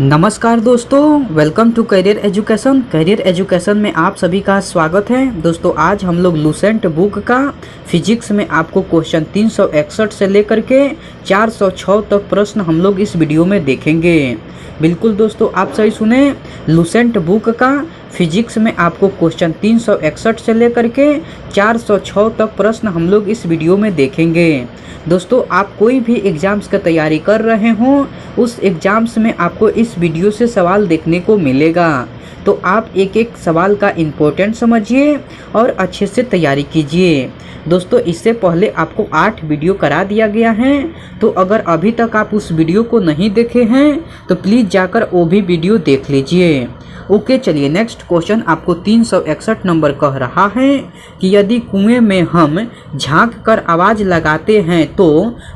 नमस्कार दोस्तों, welcome to career education में आप सभी का स्वागत है। दोस्तों आज हम लोग लूसेंट बुक का फिजिक्स में आपको क्वेश्चन 361 से लेकर के 406 तक प्रश्न हम लोग इस वीडियो में देखेंगे। बिल्कुल दोस्तों, आप सही सुने, लूसेंट बुक का फिजिक्स में आपको क्वेश्चन 361 से लेकर के 406 तक प्रश्न हम लोग इस वीडियो में देखेंगे। दोस्तों आप कोई भी एग्ज़ाम्स का तैयारी कर रहे हों, उस एग्ज़ाम्स में आपको इस वीडियो से सवाल देखने को मिलेगा, तो आप एक एक सवाल का इम्पोर्टेंट समझिए और अच्छे से तैयारी कीजिए। दोस्तों इससे पहले आपको 8 वीडियो करा दिया गया है, तो अगर अभी तक आप उस वीडियो को नहीं देखे हैं तो प्लीज़ जाकर वो भी वीडियो देख लीजिए। ओके चलिए, नेक्स्ट क्वेश्चन आपको 361 नंबर कह रहा है कि यदि कुएं में हम झांक कर आवाज़ लगाते हैं तो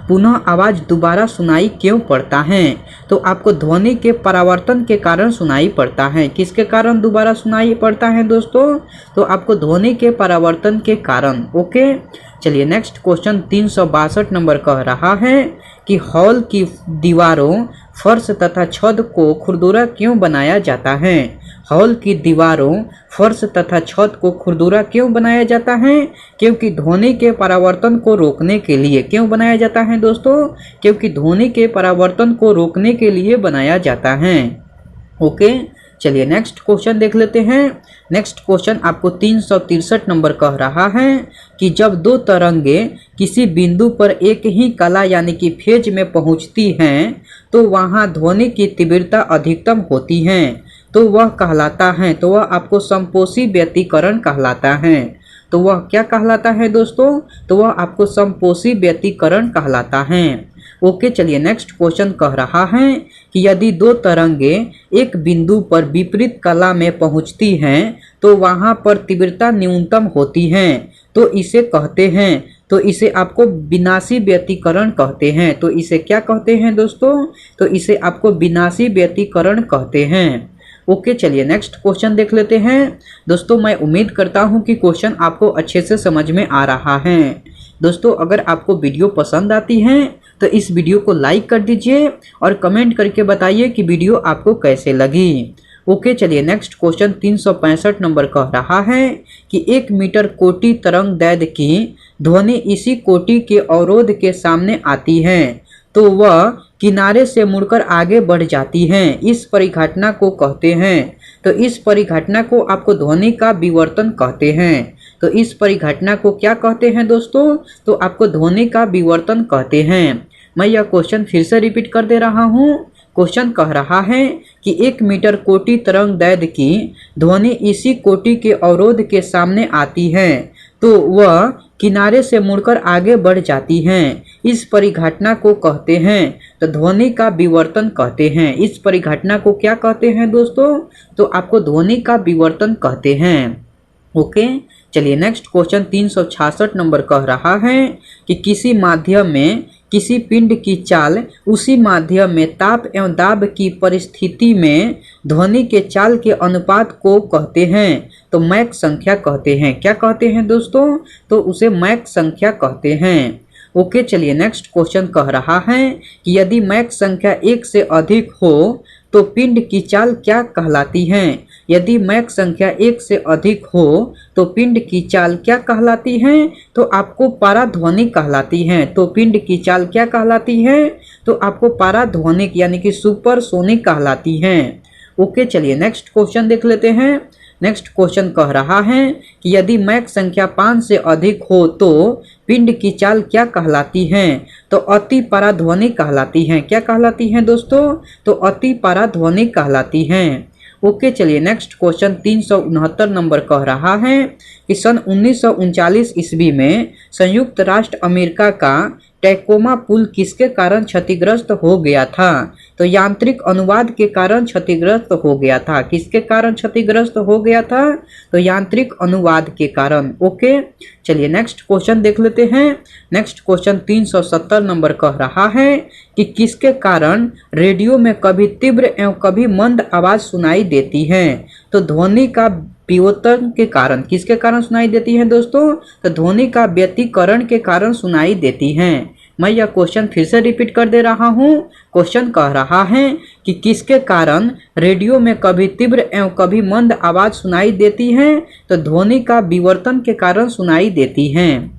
पुनः आवाज़ दोबारा सुनाई क्यों पड़ता है? तो आपको ध्वनि के परावर्तन के कारण सुनाई पड़ता है। किसके कारण दोबारा सुनाई पड़ता है दोस्तों? तो आपको ध्वनि के परावर्तन के कारण। ओके चलिए, नेक्स्ट क्वेश्चन 362 नंबर कह रहा है कि हॉल की दीवारों, फर्श तथा छत को खुरदुरा क्यों बनाया जाता है? हॉल की दीवारों, फर्श तथा छत को खुरदुरा क्यों बनाया जाता है? क्योंकि ध्वनि के परावर्तन को रोकने के लिए। क्यों बनाया जाता है दोस्तों? क्योंकि ध्वनि के परावर्तन को रोकने के लिए बनाया जाता है। ओके चलिए, नेक्स्ट क्वेश्चन देख लेते हैं। नेक्स्ट क्वेश्चन आपको 363 नंबर कह रहा है कि जब दो तरंगे किसी बिंदु पर एक ही कला यानी कि फेज में पहुंचती हैं तो वहां ध्वनि की तीव्रता अधिकतम होती है, तो वह कहलाता है, तो वह आपको समपोषी व्यतिकरण कहलाता है। तो वह क्या कहलाता है दोस्तों? तो वह आपको समपोषी व्यतिकरण कहलाता है। ओके चलिए, नेक्स्ट क्वेश्चन कह रहा है कि यदि दो तरंगे एक बिंदु पर विपरीत कला में पहुंचती हैं तो वहां पर तीव्रता न्यूनतम होती है, तो इसे कहते हैं, तो इसे आपको विनाशी व्यतिकरण कहते हैं। तो इसे क्या कहते हैं दोस्तों? तो इसे आपको विनाशी व्यतिकरण कहते हैं। ओके चलिए, नेक्स्ट क्वेश्चन देख लेते हैं। दोस्तों मैं उम्मीद करता हूं कि क्वेश्चन आपको अच्छे से समझ में आ रहा है। दोस्तों अगर आपको वीडियो पसंद आती है तो इस वीडियो को लाइक कर दीजिए और कमेंट करके बताइए कि वीडियो आपको कैसे लगी। ओके चलिए, नेक्स्ट क्वेश्चन 365 नंबर कह रहा है कि 1 मीटर कोटि तरंग दैर्घ्य की ध्वनि इसी कोटि के अवरोध के सामने आती है तो वह किनारे से मुड़कर आगे बढ़ जाती है। इस परिघटना को कहते हैं, तो इस परिघटना को आपको ध्वनि का विवर्तन कहते हैं। तो इस परिघटना को क्या कहते हैं दोस्तों? तो आपको ध्वनि का विवर्तन कहते हैं। मैं यह क्वेश्चन फिर से रिपीट कर दे रहा हूँ। क्वेश्चन कह रहा है कि 1 मीटर कोटि तरंग दैर्घ्य की ध्वनि इसी कोटि के अवरोध के सामने आती है तो वह किनारे से मुड़कर आगे बढ़ जाती हैं। इस परिघटना को कहते हैं, तो ध्वनि का विवर्तन कहते हैं। इस परिघटना को क्या कहते हैं दोस्तों? तो आपको ध्वनि का विवर्तन कहते हैं। ओके चलिए, नेक्स्ट क्वेश्चन 366 नंबर कह रहा है कि किसी माध्यम में किसी पिंड की चाल उसी माध्यम में ताप एवं दाब की परिस्थिति में ध्वनि के चाल के अनुपात को कहते हैं, तो मैक संख्या कहते हैं। क्या कहते हैं दोस्तों? तो उसे मैक संख्या कहते हैं। ओके चलिए, नेक्स्ट क्वेश्चन कह रहा है कि यदि मैक संख्या 1 से अधिक हो तो पिंड की चाल क्या कहलाती है? यदि मैक संख्या 1 से अधिक हो तो पिंड की चाल क्या कहलाती है? तो आपको पाराध्वनिक कहलाती है। तो पिंड की चाल क्या कहलाती है? तो आपको पाराध्वनिक यानी कि सुपरसोनिक कहलाती है। ओके चलिए, नेक्स्ट क्वेश्चन देख लेते हैं। नेक्स्ट क्वेश्चन कह रहा है कि यदि मैक संख्या 5 से अधिक हो तो पिंड की चाल क्या कहलाती है? तो अति पाराध्वनिक कहलाती हैं। क्या कहलाती हैं दोस्तों? तो अति पाराध्वनिक कहलाती हैं। ओके चलिए, नेक्स्ट क्वेश्चन 369 नंबर कह रहा है कि सन 1939 ईस्वी में संयुक्त राष्ट्र अमेरिका का टैकोमा पुल किसके कारण क्षतिग्रस्त हो गया था? तो यांत्रिक अनुवाद के कारण क्षतिग्रस्त हो गया था। किसके कारण क्षतिग्रस्त हो गया था? तो यांत्रिक अनुवाद के कारण। ओके चलिए, नेक्स्ट क्वेश्चन देख लेते हैं। नेक्स्ट क्वेश्चन 370 नंबर कह रहा है कि किसके कारण रेडियो में कभी तीव्र एवं कभी मंद आवाज सुनाई देती है? तो ध्वनि का विवर्तन के कारण। किसके कारण सुनाई देती है दोस्तों? तो ध्वनि का व्यतिकरण के कारण सुनाई देती हैं। मैं यह क्वेश्चन फिर से रिपीट कर दे रहा हूँ। क्वेश्चन कह रहा है कि किसके कारण रेडियो में कभी तीव्र एवं कभी मंद आवाज सुनाई देती है? तो ध्वनि का विवर्तन के कारण सुनाई देती है।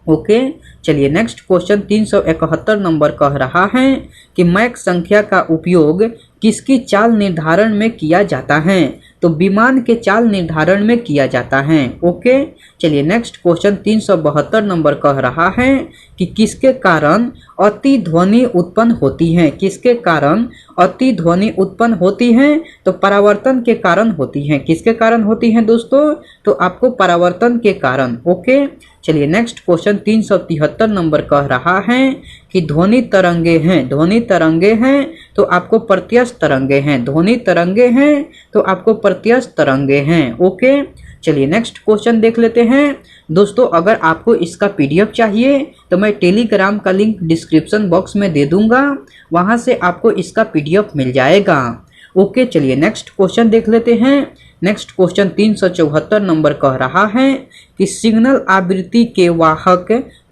ओके, चलिए नेक्स्ट क्वेश्चन 371 नंबर कह रहा है कि मैक संख्या का उपयोग किसकी चाल निर्धारण में किया जाता है? तो विमान के चाल निर्धारण में किया जाता है। ओके, चलिए नेक्स्ट क्वेश्चन 372 नंबर कह रहा है कि किसके कारण अति ध्वनि उत्पन्न होती है? किसके कारण अति ध्वनि उत्पन्न होती है? तो परावर्तन के कारण होती है। किसके कारण होती है दोस्तों? तो आपको परावर्तन के कारण। ओके, चलिए नेक्स्ट क्वेश्चन 373 नंबर कह रहा है कि ध्वनि तरंगे हैं। ध्वनि तरंगे हैं तो आपको प्रत्यस्थ तरंगे हैं। ध्वनि तरंगे हैं तो आपको प्रत्यस्थ तरंगे हैं। ओके, चलिए नेक्स्ट क्वेश्चन देख लेते हैं। दोस्तों अगर आपको इसका पीडीएफ चाहिए तो मैं टेलीग्राम का लिंक डिस्क्रिप्शन बॉक्स में दे दूंगा, वहां से आपको इसका पीडीएफ मिल जाएगा। ओके, चलिए नेक्स्ट क्वेश्चन देख लेते हैं। नेक्स्ट क्वेश्चन 374 नंबर कह रहा है कि सिग्नल आवृत्ति के वाहक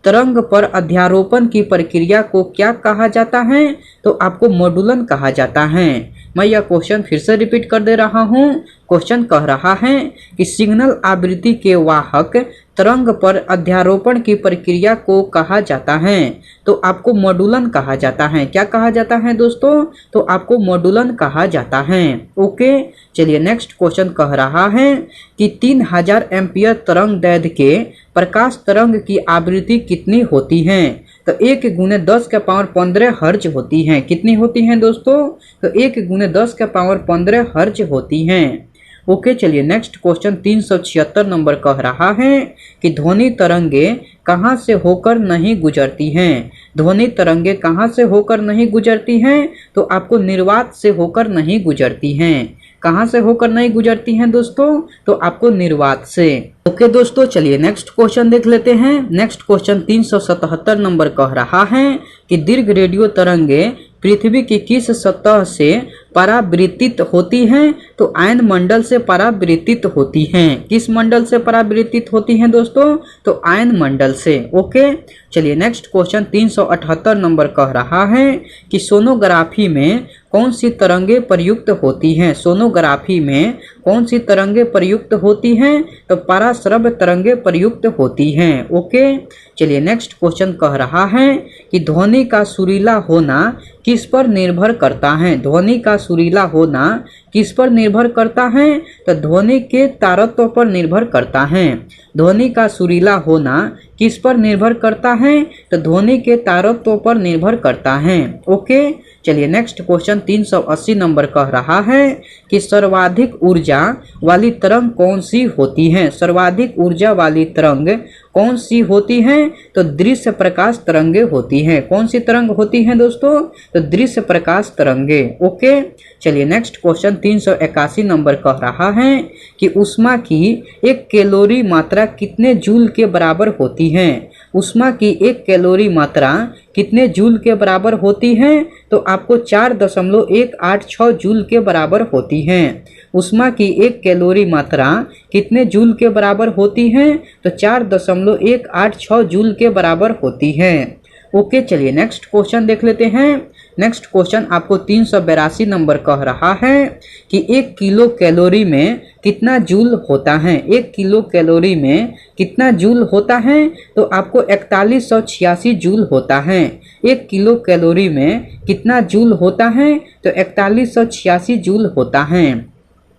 तरंग पर अध्यारोपण की प्रक्रिया को क्या कहा जाता है? तो आपको मॉड्यूलन कहा जाता है। मैं यह क्वेश्चन फिर से रिपीट कर दे रहा हूँ। क्वेश्चन कह रहा है कि सिग्नल आवृत्ति के वाहक तरंग पर अध्यारोपण की प्रक्रिया को कहा जाता है? तो आपको मॉड्यूलन कहा जाता है। क्या कहा जाता है दोस्तों? तो आपको मॉड्यूलन कहा जाता है। ओके, चलिए नेक्स्ट क्वेश्चन कह रहा है कि 3000 एम्पियर तरंग दैर्ध्य के प्रकाश तरंग की आवृत्ति कितनी होती है? तो 1 × 10⁻15 हर्ज होती है। कितनी होती हैं दोस्तों? तो 1 × 10⁻15 हर्ज होती हैं। ओके, चलिए नेक्स्ट क्वेश्चन 376 नंबर कह रहा है कि ध्वनि तरंगे कहाँ से होकर नहीं गुजरती हैं? ध्वनि तरंगे कहाँ से होकर नहीं गुजरती हैं? तो आपको निर्वात से होकर नहीं गुजरती हैं। कहाँ से होकर नहीं गुजरती हैं दोस्तों? तो आपको निर्वात से। ओके दोस्तों, चलिए नेक्स्ट क्वेश्चन देख लेते हैं। नेक्स्ट क्वेश्चन 377 नंबर कह रहा है कि दीर्घ रेडियो तरंगे पृथ्वी की किस सतह से परावर्तित होती हैं? तो आयन मंडल से परावर्तित होती हैं। किस मंडल से परावर्तित होती हैं दोस्तों? तो आयन मंडल से। ओके, चलिए नेक्स्ट क्वेश्चन 378 नंबर कह रहा है कि सोनोग्राफी में कौन सी तरंगे प्रयुक्त होती हैं? सोनोग्राफी में कौन सी तरंगे प्रयुक्त होती हैं? तो पराश्रव्य तरंगे प्रयुक्त होती हैं। ओके, चलिए नेक्स्ट क्वेश्चन कह रहा है कि ध्वनि का सुरीला होना किस पर निर्भर करता है? ध्वनि का सुरीला होना किस पर निर्भर करता है? तो ध्वनि के तारत्व पर निर्भर करता है। ध्वनि का सुरीला होना किस पर निर्भर करता है? तो ध्वनि के तारत्व पर निर्भर करता है। ओके, चलिए नेक्स्ट क्वेश्चन 380 नंबर कह रहा है कि सर्वाधिक ऊर्जा वाली तरंग कौन सी होती है? सर्वाधिक ऊर्जा वाली तरंग कौन सी होती है? तो दृश्य प्रकाश तरंगे होती हैं। कौन सी तरंग होती हैं दोस्तों? तो दृश्य प्रकाश तरंगे। ओके, चलिए नेक्स्ट क्वेश्चन 381 नंबर कह रहा है कि ऊष्मा की 1 कैलोरी मात्रा कितने जूल के बराबर होती है? ऊष्मा की 1 कैलोरी मात्रा कितने जूल के बराबर होती है? तो आपको 4.186 जूल के बराबर होती है। ऊष्मा की 1 कैलोरी मात्रा कितने जूल के बराबर होती है? तो 4.186 जूल के बराबर होती है। ओके, चलिए नेक्स्ट क्वेश्चन देख लेते हैं। नेक्स्ट क्वेश्चन आपको 382 नंबर कह रहा है कि 1 किलो कैलोरी में कितना जूल होता है? 1 किलो कैलोरी में कितना जूल होता है? तो आपको 4186 जूल होता है। 1 किलो कैलोरी में कितना जूल होता है? तो 4186 जूल होता है।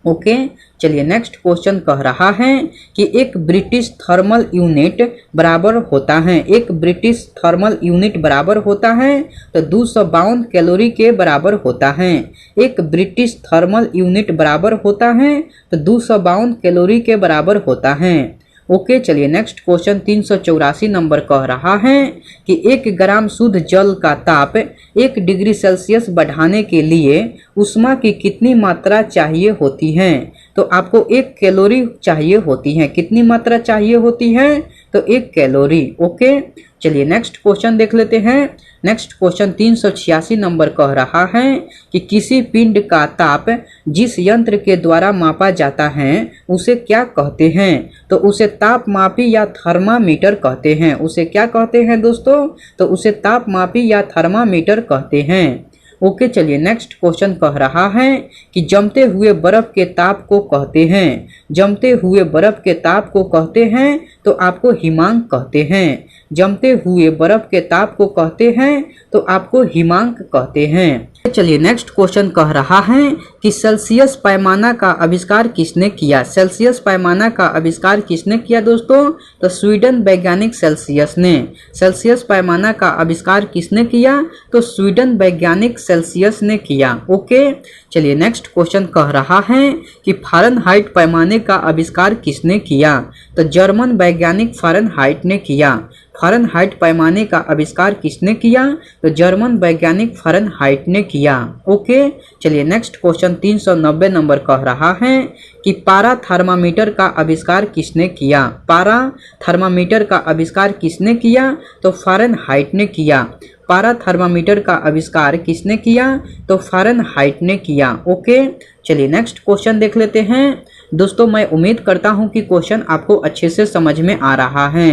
ओके, चलिए नेक्स्ट क्वेश्चन कह रहा है कि एक ब्रिटिश थर्मल यूनिट बराबर होता है। एक ब्रिटिश थर्मल यूनिट बराबर होता है तो 252 कैलोरी के बराबर होता है। एक ब्रिटिश थर्मल यूनिट बराबर होता है तो 252 कैलोरी के बराबर होता है। ओके, चलिए नेक्स्ट क्वेश्चन 384 नंबर कह रहा है कि 1 ग्राम शुद्ध जल का ताप 1 डिग्री सेल्सियस बढ़ाने के लिए ऊष्मा की कितनी मात्रा चाहिए होती है? तो आपको 1 कैलोरी चाहिए होती है। कितनी मात्रा चाहिए होती है? तो 1 कैलोरी। ओके, चलिए नेक्स्ट क्वेश्चन देख लेते हैं। नेक्स्ट क्वेश्चन 386 नंबर कह रहा है कि किसी पिंड का ताप जिस यंत्र के द्वारा मापा जाता है उसे क्या कहते हैं? तो उसे तापमापी या थर्मामीटर कहते हैं। उसे क्या कहते हैं दोस्तों? तो उसे तापमापी या थर्मामीटर कहते हैं। ओके, चलिए नेक्स्ट क्वेश्चन कह रहा है कि जमते हुए बर्फ के ताप को कहते हैं। जमते हुए बर्फ के ताप को कहते हैं तो आपको हिमांक कहते हैं। जमते हुए बर्फ के ताप को कहते हैं तो आपको हिमांक कहते हैं। चलिए नेक्स्ट क्वेश्चन कह रहा है कि सेल्सियस पैमाना का आविष्कार किसने किया? सेल्सियस पैमाना का आविष्कार किसने किया दोस्तों? तो स्वीडन वैज्ञानिक सेल्सियस ने। सेल्सियस पैमाना का आविष्कार किसने किया? तो स्वीडन वैज्ञानिक सेल्सियस ने किया। ओके, चलिए नेक्स्ट क्वेश्चन कह रहा है कि फ़ारेनहाइट पैमाने का आविष्कार किसने किया? तो जर्मन वैज्ञानिक फ़ारेनहाइट ने किया। फ़ारेनहाइट पैमाने का आविष्कार किसने किया? तो जर्मन वैज्ञानिक फ़ारेनहाइट ने किया। ओके, चलिए नेक्स्ट क्वेश्चन 390 नंबर कह रहा है कि पारा थर्मामीटर का आविष्कार किसने किया? पारा थर्मामीटर का आविष्कार किसने किया? तो फ़ारेनहाइट ने किया। पारा थर्मामीटर का आविष्कार किसने किया? तो फ़ारेनहाइट ने किया। ओके, चलिए नेक्स्ट क्वेश्चन देख लेते हैं। दोस्तों, मैं उम्मीद करता हूं कि क्वेश्चन आपको अच्छे से समझ में आ रहा है।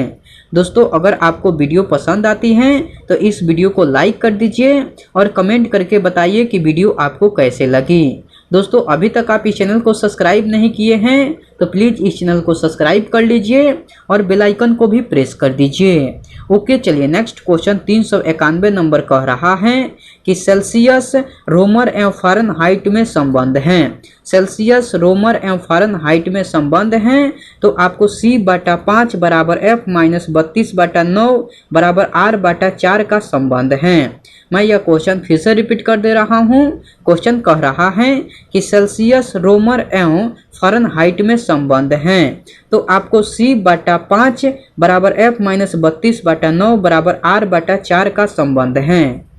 दोस्तों, अगर आपको वीडियो पसंद आती है तो इस वीडियो को लाइक कर दीजिए और कमेंट करके बताइए कि वीडियो आपको कैसे लगी। दोस्तों, अभी तक आप इस चैनल को सब्सक्राइब नहीं किए हैं तो प्लीज़ इस चैनल को सब्सक्राइब कर लीजिए और बेल आइकन को भी प्रेस कर दीजिए। ओके, चलिए नेक्स्ट क्वेश्चन 391 नंबर कह रहा है कि सेल्सियस, रोमर एवं फ़ारेनहाइट में संबंध हैं। सेल्सियस, रोमर एवं फ़ारेनहाइट में संबंध हैं तो आपको C/5 बराबर F - 32/9 बराबर R/4 का संबंध है। मैं यह क्वेश्चन फिर से रिपीट कर दे रहा हूँ। क्वेश्चन कह रहा है कि सेल्सियस, रोमर एवं फ़ारेनहाइट में संबंध हैं तो आपको C/5 बराबर F - 32/9 बराबर R/4 का संबंध है।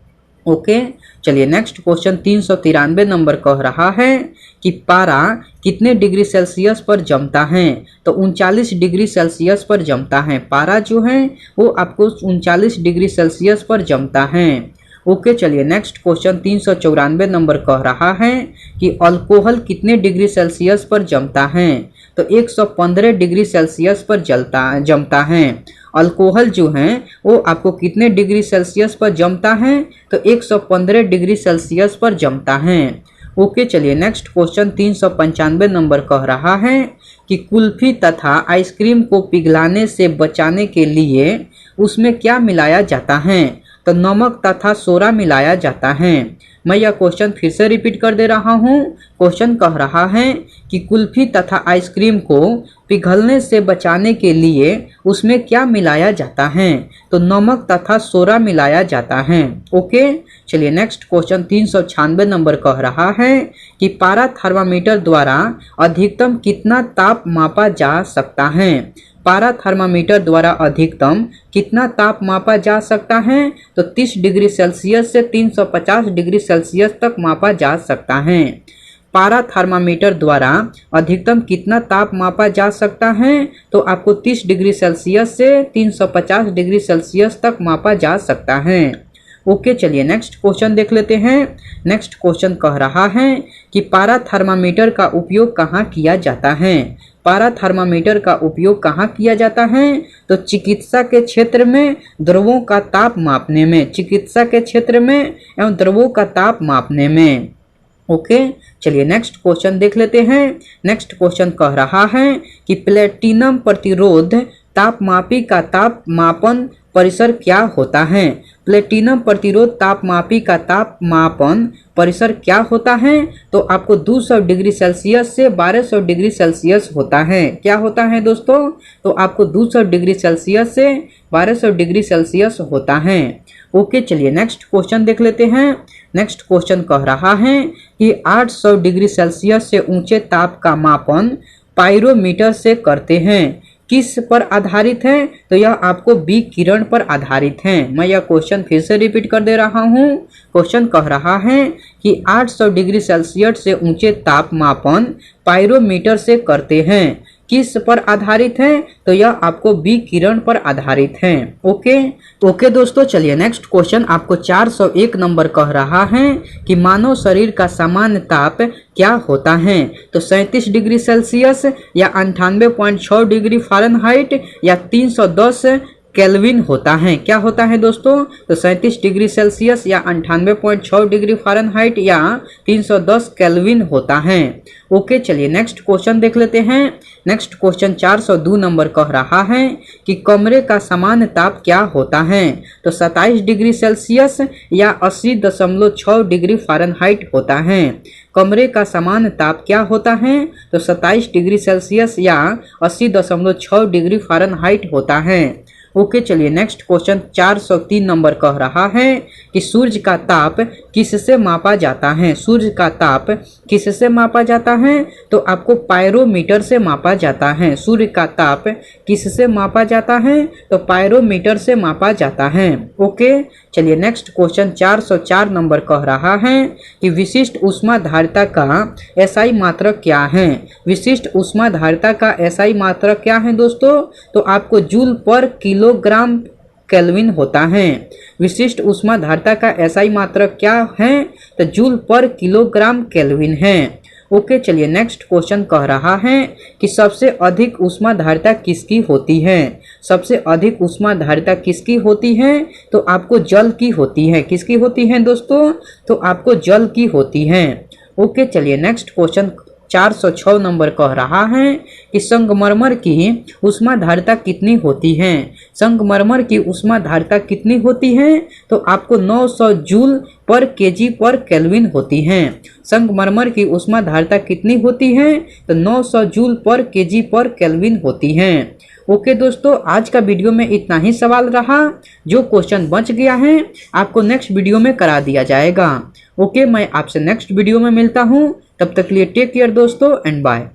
ओके, चलिए नेक्स्ट क्वेश्चन 393 नंबर कह रहा है कि पारा कितने डिग्री सेल्सियस पर जमता है? तो 39 डिग्री सेल्सियस पर जमता है। पारा जो है वो आपको 39 डिग्री सेल्सियस पर जमता है। ओके, चलिए नेक्स्ट क्वेश्चन 394 नंबर कह रहा है कि अल्कोहल कितने डिग्री सेल्सियस पर जमता है? तो 115 डिग्री सेल्सियस पर जमता है। अल्कोहल जो है वो आपको कितने डिग्री सेल्सियस पर जमता है? तो 115 डिग्री सेल्सियस पर जमता है। ओके, चलिए नेक्स्ट क्वेश्चन 395 नंबर कह रहा है कि कुल्फी तथा आइसक्रीम को पिघलाने से बचाने के लिए उसमें क्या मिलाया जाता है? तो नमक तथा सोडा मिलाया जाता है। मैं यह क्वेश्चन फिर से रिपीट कर दे रहा हूँ। क्वेश्चन कह रहा है कि कुल्फी तथा आइसक्रीम को पिघलने से बचाने के लिए उसमें क्या मिलाया जाता है? तो नमक तथा सोडा मिलाया जाता है। ओके, चलिए नेक्स्ट क्वेश्चन 396 नंबर कह रहा है कि पारा थर्मामीटर द्वारा अधिकतम कितना ताप मापा जा सकता है? पारा थर्मामीटर द्वारा अधिकतम कितना ताप मापा जा सकता है? तो 30 डिग्री सेल्सियस से 350 डिग्री सेल्सियस तक मापा जा सकता है। पारा थर्मामीटर द्वारा अधिकतम कितना ताप मापा जा सकता है? तो आपको 30 डिग्री सेल्सियस से 350 डिग्री सेल्सियस तक मापा जा सकता है। ओके, चलिए नेक्स्ट क्वेश्चन देख लेते हैं। नेक्स्ट क्वेश्चन कह रहा है कि पारा थर्मामीटर का उपयोग कहाँ किया जाता है? पारा थर्मामीटर का उपयोग कहाँ किया जाता है? तो चिकित्सा के क्षेत्र में द्रवों का ताप मापने में। चिकित्सा के क्षेत्र में एवं द्रवों का ताप मापने में। ओके, चलिए नेक्स्ट क्वेश्चन देख लेते हैं। नेक्स्ट क्वेश्चन कह रहा है कि प्लेटिनम प्रतिरोध तापमापी का तापमापन परिसर क्या होता है? प्लेटिनम प्रतिरोध तापमापी का तापमापन परिसर क्या होता है? तो आपको 200 डिग्री सेल्सियस से 1200 डिग्री सेल्सियस होता है। क्या होता है दोस्तों? तो आपको 200 डिग्री सेल्सियस से 1200 डिग्री सेल्सियस होता है। ओके, चलिए नेक्स्ट क्वेश्चन देख लेते हैं। नेक्स्ट क्वेश्चन कह रहा है कि 800 डिग्री सेल्सियस से ऊंचे ताप का मापन पाइरोमीटर से करते हैं। किस पर आधारित है? तो यह आपको विकिरण पर आधारित है। मैं यह क्वेश्चन फिर से रिपीट कर दे रहा हूँ। क्वेश्चन कह रहा है कि 800 डिग्री सेल्सियस से ऊंचे तापमापन पाइरोमीटर से करते हैं। किस पर आधारित है? तो यह आपको विकिरण पर आधारित है। ओके दोस्तों, चलिए नेक्स्ट क्वेश्चन आपको 401 नंबर कह रहा है कि मानव शरीर का सामान्य ताप क्या होता है? तो 37 डिग्री सेल्सियस या 98.6 डिग्री फ़ारेनहाइट या 310 केल्विन होता है। क्या होता है दोस्तों? तो 37 डिग्री सेल्सियस या 98.6 डिग्री फ़ारेनहाइट या 310 केल्विन होता है। ओके, चलिए नेक्स्ट क्वेश्चन देख लेते हैं। नेक्स्ट क्वेश्चन 402 नंबर कह रहा है कि कमरे का सामान्य ताप क्या होता है? तो 27 डिग्री सेल्सियस या 80.6 डिग्री फ़ारेनहाइट होता है। कमरे का सामान्य ताप क्या होता है? तो 27 डिग्री सेल्सियस या 80.6 डिग्री फ़ारेनहाइट होता है। ओके, चलिए नेक्स्ट क्वेश्चन 403 नंबर कह रहा है कि सूर्य का ताप किससे मापा जाता है? सूर्य का ताप किससे मापा जाता है? तो आपको पायरोमीटर से मापा जाता है। सूर्य का ताप किससे मापा जाता है? तो पायरोमीटर से मापा जाता है। ओके, चलिए नेक्स्ट क्वेश्चन 404 नंबर कह रहा है कि विशिष्ट ऊष्माधारिता का एसआई मात्रक क्या है? विशिष्ट ऊष्माधारिता का एसआई मात्रक क्या है दोस्तों? तो आपको जूल पर किलोग्राम केल्विन होता है। विशिष्ट ऊष्माधारिता का एसआई मात्रक क्या है? तो जूल पर किलोग्राम केल्विन है। ओके, चलिए नेक्स्ट क्वेश्चन कह रहा है कि सबसे अधिक ऊष्माधारिता किसकी होती है? सबसे अधिक ऊष्माधारिता किसकी होती है? तो आपको जल की होती है। किसकी होती है दोस्तों? तो आपको जल की होती है। ओके, चलिए नेक्स्ट क्वेश्चन 406 नंबर कह रहा है कि संगमरमर की ऊष्माधारिता कितनी होती है? संगमरमर की ऊष्माधारिता कितनी होती है? तो आपको 900 जूल पर केजी पर केल्विन होती है। संगमरमर की ऊष्माधारिता कितनी होती है? तो 900 जूल पर केजी पर केल्विन होती है। ओके दोस्तों, आज का वीडियो में इतना ही सवाल रहा। जो क्वेश्चन बच गया है आपको नेक्स्ट वीडियो में करा दिया जाएगा। ओके, मैं आपसे नेक्स्ट वीडियो में मिलता हूँ। तब तक के लिए टेक केयर दोस्तों एंड बाय।